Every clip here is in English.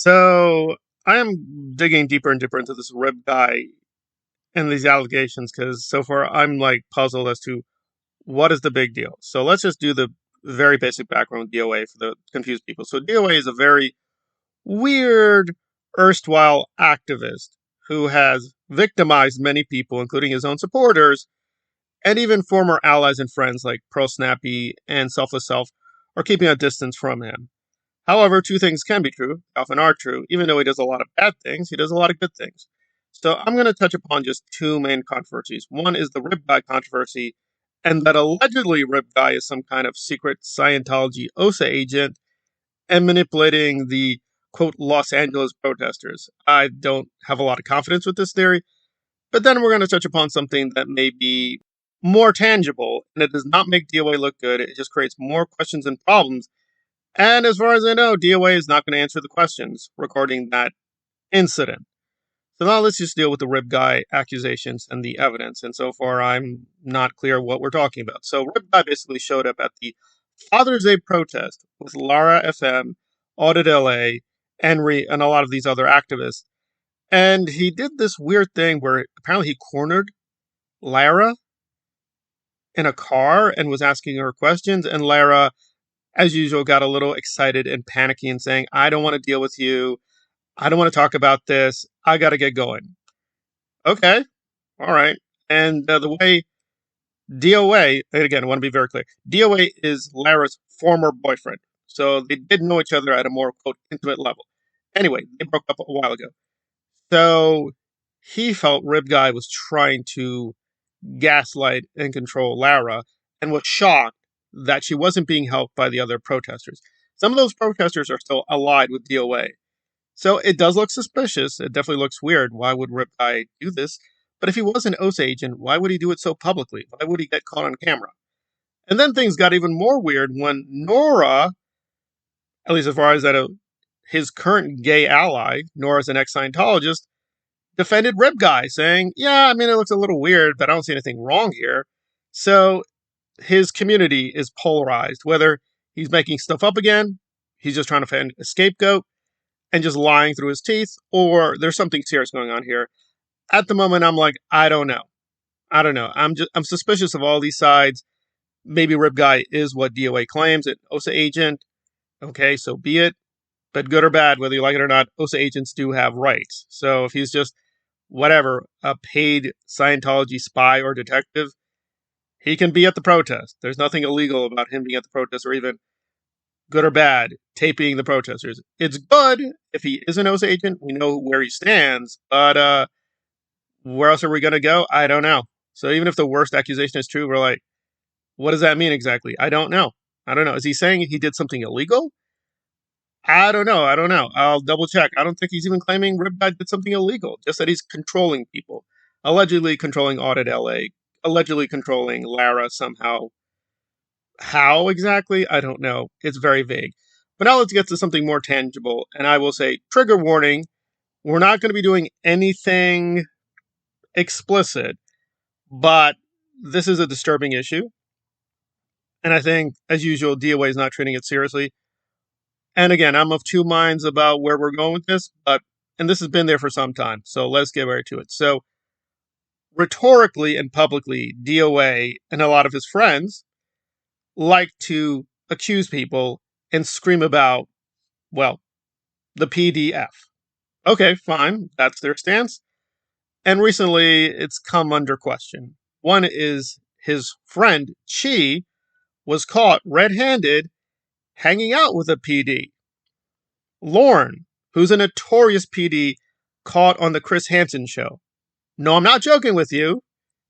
So I am digging deeper and deeper into this Rib guy and these allegations because so far I'm like puzzled as to what is the big deal. So let's just do the very basic background with DOA for the confused people. So DOA is a very weird erstwhile activist who has victimized many people, including his own supporters, and even former allies and friends like Pro Snappy and Selfless Self are keeping a distance from him. However, two things can be true, often are true. Even though he does a lot of bad things, he does a lot of good things. So I'm going to touch upon just two main controversies. One is the Rib Guy controversy, and that allegedly Rib Guy is some kind of secret Scientology OSA agent and manipulating the quote Los Angeles protesters. I don't have a lot of confidence with this theory, but then we're going to touch upon something that may be more tangible, and it does not make DOA look good. It just creates more questions and problems, and as far as I know, DOA is not going to answer the questions regarding that incident. So now let's just deal with the Rib Guy accusations and the evidence. And so far, I'm not clear what we're talking about. So Rib Guy basically showed up at the Father's Day protest with Lara FM, Audit LA, Henry, and a lot of these other activists. And he did this weird thing where apparently he cornered Lara in a car and was asking her questions. And Lara, as usual, got a little excited and panicky and saying, I don't want to deal with you. I don't want to talk about this. I got to get going. Okay. All right. And the way DOA, and again, I want to be very clear, DOA is Lara's former boyfriend. So they did know each other at a more, quote, intimate level. Anyway, they broke up a while ago. So he felt Rib Guy was trying to gaslight and control Lara and was shocked that she wasn't being helped by the other protesters. Some of those protesters are still allied with DOA. So it does look suspicious. It definitely looks weird. Why would Rip Guy do this? But if he was an OSA agent, why would he do it so publicly? Why would he get caught on camera? And then things got even more weird when Nora, at least as far as that, his current gay ally, Nora's an ex-Scientologist, defended Rib Guy, saying, yeah, I mean, it looks a little weird, but I don't see anything wrong here. So his community is polarized, whether he's making stuff up again, he's just trying to find a scapegoat, and just lying through his teeth, or there's something serious going on here. At the moment, I'm like, I don't know. I'm suspicious of all these sides. Maybe Rib Guy is what DOA claims, an OSA agent. Okay, so be it. But good or bad, whether you like it or not, OSA agents do have rights. So if he's just whatever, a paid Scientology spy or detective, he can be at the protest. There's nothing illegal about him being at the protest or even good or bad, taping the protesters. It's good if he is an OSA agent. We know where he stands, but where else are we going to go? I don't know. So even if the worst accusation is true, we're like, what does that mean exactly? I don't know. Is he saying he did something illegal? I don't know. I'll double check. I don't think he's even claiming Rib Guy did something illegal, just that he's controlling people. Allegedly controlling Audit LA, allegedly controlling Lara somehow. How exactly? I don't know. It's very vague. But now let's get to something more tangible. And I will say, trigger warning, we're not going to be doing anything explicit, but this is a disturbing issue. And I think, as usual, DOA is not treating it seriously. And again, I'm of two minds about where we're going with this, and this has been there for some time. So let's get right to it. So rhetorically and publicly, DOA and a lot of his friends like to accuse people and scream about, well, the PDF. Okay, fine. That's their stance. And recently it's come under question. One is his friend, Chee, was caught red-handed hanging out with a PD. Lauren, who's a notorious PD, caught on the Chris Hansen show. No, I'm not joking with you.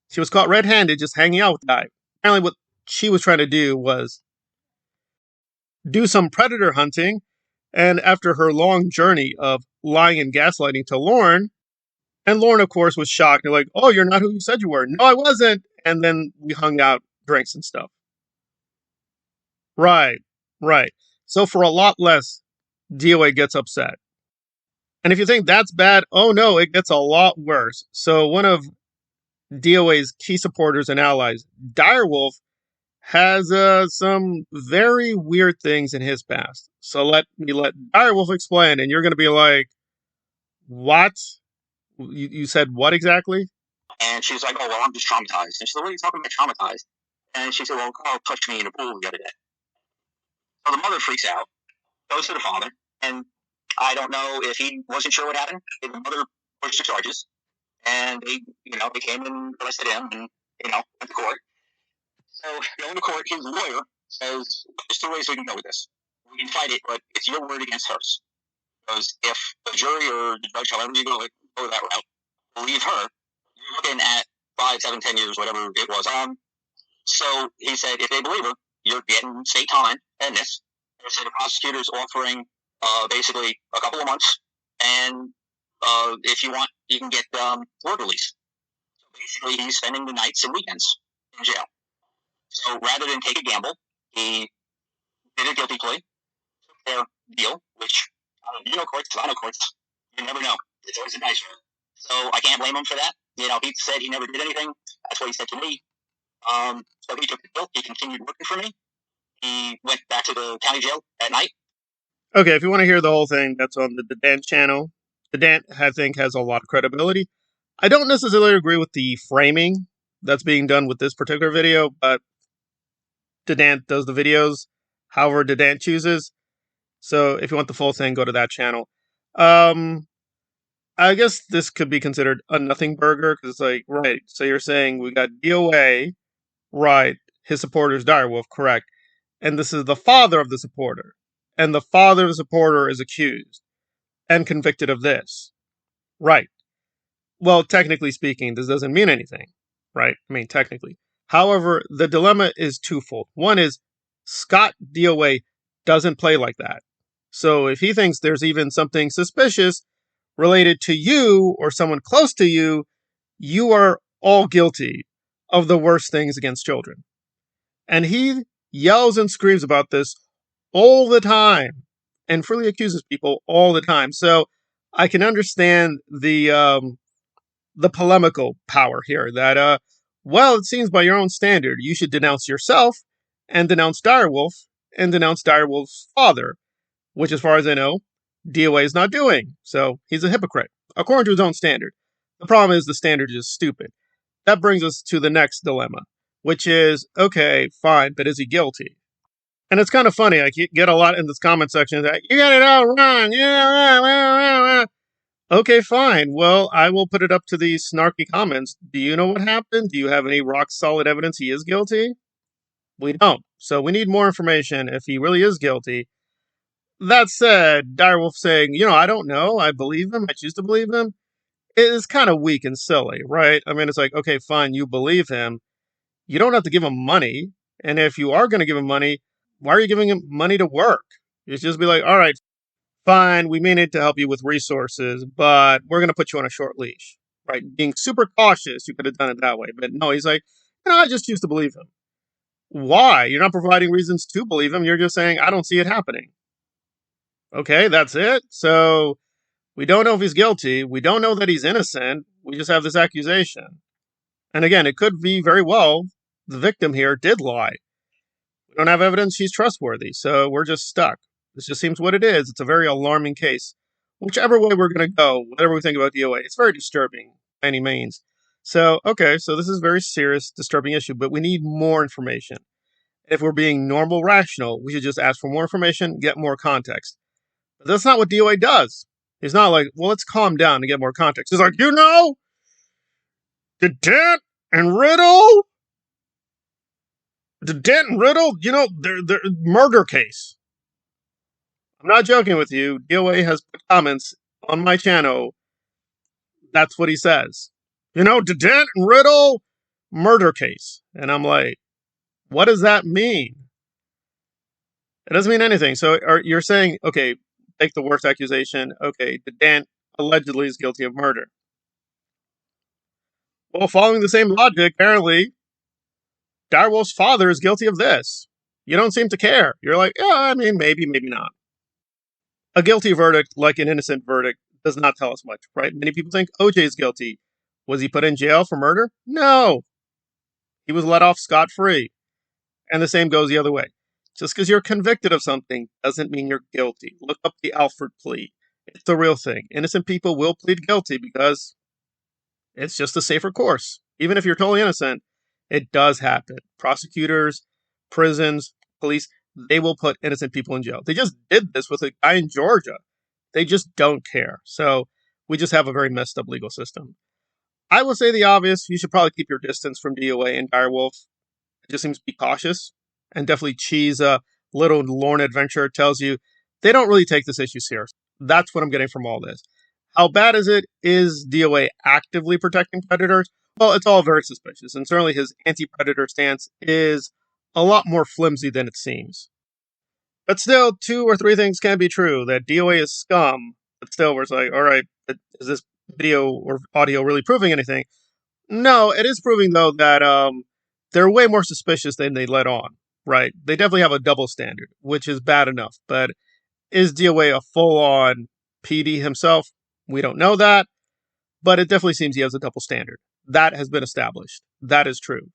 She was caught red-handed just hanging out with the guy. Apparently what she was trying to do was do some predator hunting, and after her long journey of lying and gaslighting to Lauren, and Lauren, of course, was shocked. They're like, oh, you're not who you said you were. No, I wasn't. And then we hung out, drinks and stuff. Right, right. So for a lot less, DOA gets upset. And if you think that's bad, oh no, it gets a lot worse. So one of DOA's key supporters and allies, Direwolf, has some very weird things in his past. So let Direwolf explain, and you're going to be like, what? You said what exactly? And she's like, oh, well, I'm just traumatized. And she said, what are you talking about traumatized? And she said, well, Carl touched me in a pool the other day. So the mother freaks out, goes to the father, and I don't know if he wasn't sure what happened. The mother pushed the charges, and they came and arrested him, and went to court. So going to court, his lawyer says there's two ways we can go with this. We can fight it, but it's your word against hers. Because if the jury or the judge, however you go that route, believe her, you're looking at 5, 7, 10 years, whatever it was. So he said, if they believe her, you're getting state time and this. And so the prosecutor's offering basically a couple of months, and if you want, you can get word release. So basically, he's spending the nights and weekends in jail. So rather than take a gamble, he did a guilty plea, took their deal, which, courts, I know courts, you never know. It's always a nice roll. So I can't blame him for that. He said he never did anything. That's what he said to me. So he took the guilt. He continued working for me. He went back to the county jail at night. Okay, if you want to hear the whole thing, that's on the Dant channel. The Dant, I think, has a lot of credibility. I don't necessarily agree with the framing that's being done with this particular video, but Dant does the videos however Dant chooses. So if you want the full thing, go to that channel. I guess this could be considered a nothing burger because it's like, right, so you're saying we got DOA, right, his supporter's Direwolf, correct, and this is the father of the supporter, and the father of the supporter is accused and convicted of this, right. Well, technically speaking, this doesn't mean anything, right? I mean, technically. However, the dilemma is twofold. One is Scott DOA doesn't play like that. So if he thinks there's even something suspicious related to you or someone close to you, you are all guilty of the worst things against children. And he yells and screams about this all the time and freely accuses people all the time. So I can understand the polemical power here that, well, it seems by your own standard, you should denounce yourself and denounce Direwolf and denounce Direwolf's father, which, as far as I know, DOA is not doing. So he's a hypocrite, according to his own standard. The problem is the standard is stupid. That brings us to the next dilemma, which is, okay, fine, but is he guilty? And it's kind of funny. I get a lot in this comment section that you got it all wrong. Yeah, okay, fine. Well, I will put it up to these snarky comments. Do you know what happened? Do you have any rock solid evidence he is guilty? We don't. So we need more information if he really is guilty. That said, Direwolf saying, I don't know. I believe him. I choose to believe him. It is kind of weak and silly, right? I mean, it's like, okay, fine, you believe him. You don't have to give him money. And if you are going to give him money, why are you giving him money to work? You should just be like, all right, fine, we may need to help you with resources, but we're going to put you on a short leash, right? Being super cautious, you could have done it that way. But no, he's like, I just choose to believe him. Why? You're not providing reasons to believe him. You're just saying, I don't see it happening. Okay, that's it. So we don't know if he's guilty. We don't know that he's innocent. We just have this accusation. And again, it could be very well the victim here did lie. We don't have evidence she's trustworthy, so we're just stuck. This just seems what it is. It's a very alarming case. Whichever way we're going to go, whatever we think about DOA, it's very disturbing by any means. So, okay, so this is a very serious, disturbing issue, but we need more information. If we're being normal, rational, we should just ask for more information, get more context. But that's not what DOA does. He's not like, well, let's calm down and get more context. He's like, the Dent and Riddle, their murder case. I'm not joking with you. DOA has put comments on my channel. That's what he says. The Dent and Riddle murder case. And I'm like, what does that mean? It doesn't mean anything. So you're saying, okay, take the worst accusation. Okay, the Dent allegedly is guilty of murder. Well, following the same logic, apparently, Direwolf's father is guilty of this. You don't seem to care. You're like, yeah, I mean, maybe, maybe not. A guilty verdict, like an innocent verdict, does not tell us much, right? Many people think OJ is guilty. Was he put in jail for murder? No. He was let off scot-free. And the same goes the other way. Just because you're convicted of something doesn't mean you're guilty. Look up the Alford plea. It's the real thing. Innocent people will plead guilty because it's just a safer course. Even if you're totally innocent, it does happen. Prosecutors, prisons, police, they will put innocent people in jail. They just did this with a guy in Georgia. They just don't care. So we just have a very messed up legal system. I will say the obvious. You should probably keep your distance from DOA and Direwolf. It just seems to be cautious. And definitely Chee's little Lorne adventure tells you they don't really take this issue serious. That's what I'm getting from all this. How bad is it? Is DOA actively protecting predators? Well, it's all very suspicious, and certainly his anti-predator stance is a lot more flimsy than it seems. But still, two or three things can be true. That DOA is scum, but still, we're like, all right, is this video or audio really proving anything? No, it is proving though that they're way more suspicious than they let on. Right? They definitely have a double standard, which is bad enough. But is DOA a full-on PD himself? We don't know that, but it definitely seems he has a double standard. That has been established. That is true.